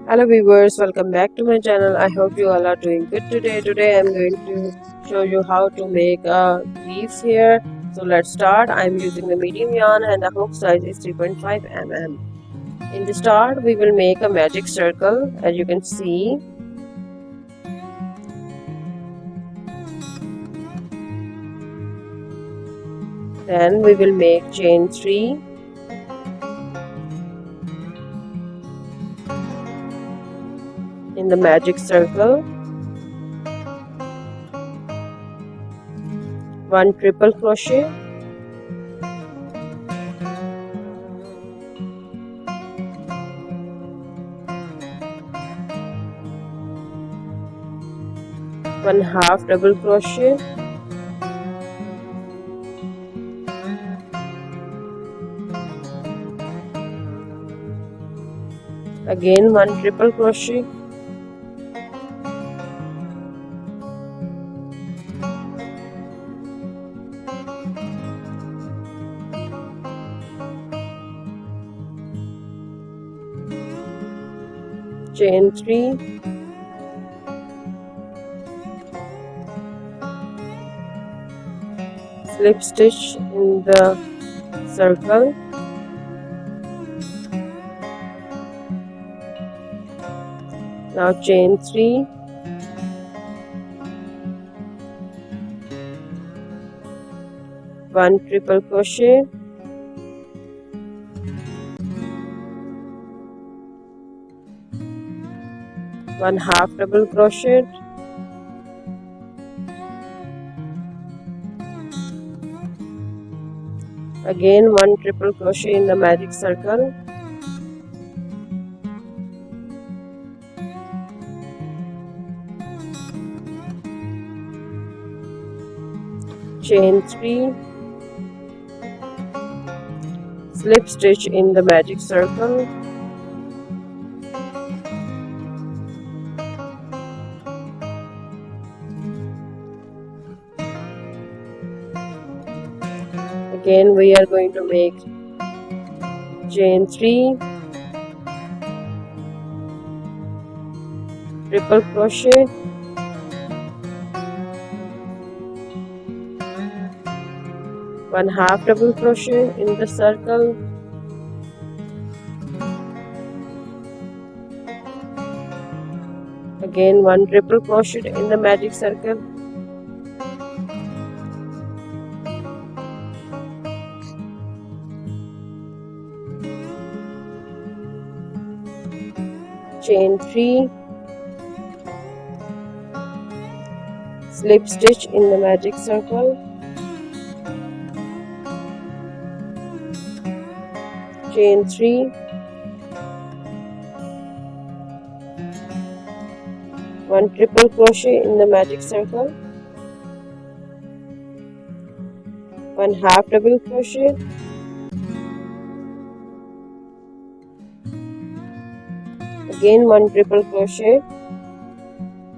Hello viewers, welcome back to my channel. I hope you all are doing good today. Today I'm going to show you how to make a leaf here. So let's start. I'm using the medium yarn and the hook size is 3.5 mm. In the start we will make a magic circle, as you can see. Then we will make chain 3. In the magic circle, 1 triple crochet, one half double crochet, again 1 triple crochet, chain 3, slip stitch in the circle, now chain 3, one triple crochet, one half double crochet, again 1 triple crochet in the magic circle, chain 3, slip stitch in the magic circle, again we are going to make chain 3, triple crochet, one half double crochet in the circle, again 1 triple crochet in the magic circle, chain 3, slip stitch in the magic circle, chain 3, one triple crochet in the magic circle, one half double crochet, again 1 triple crochet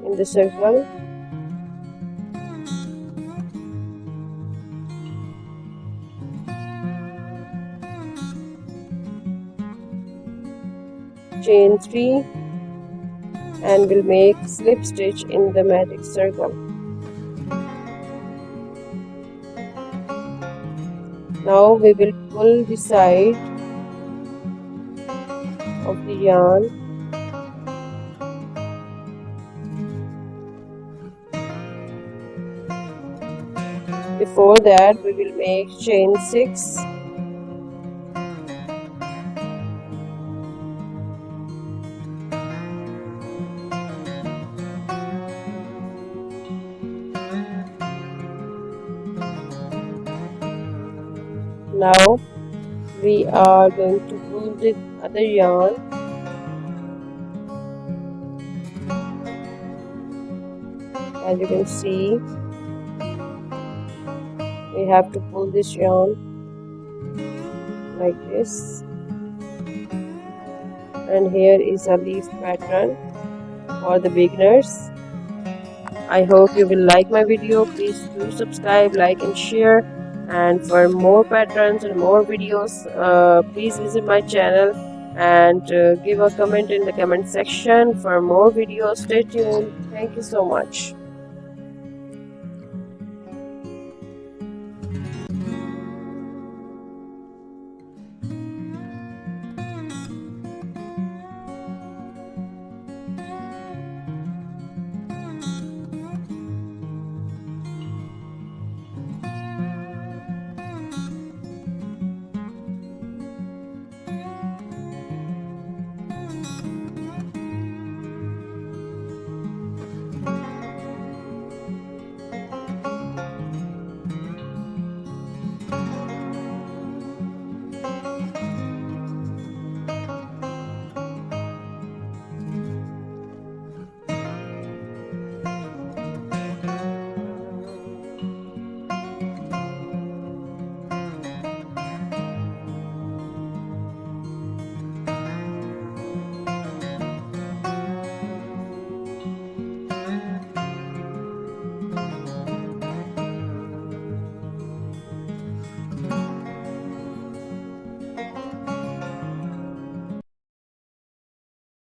in the circle, chain 3, and we'll make slip stitch in the magic circle. Now we will pull the side of the yarn before that we will make chain 6, now we are going to pull the other yarn as you can see. We have to pull this yarn like this, and here is a leaf pattern for the beginners. I hope you will like my video. Please do subscribe, like and share, and for more patterns and more videos please visit my channel. and give a comment in the comment section for more videos. Stay tuned. Thank you so much.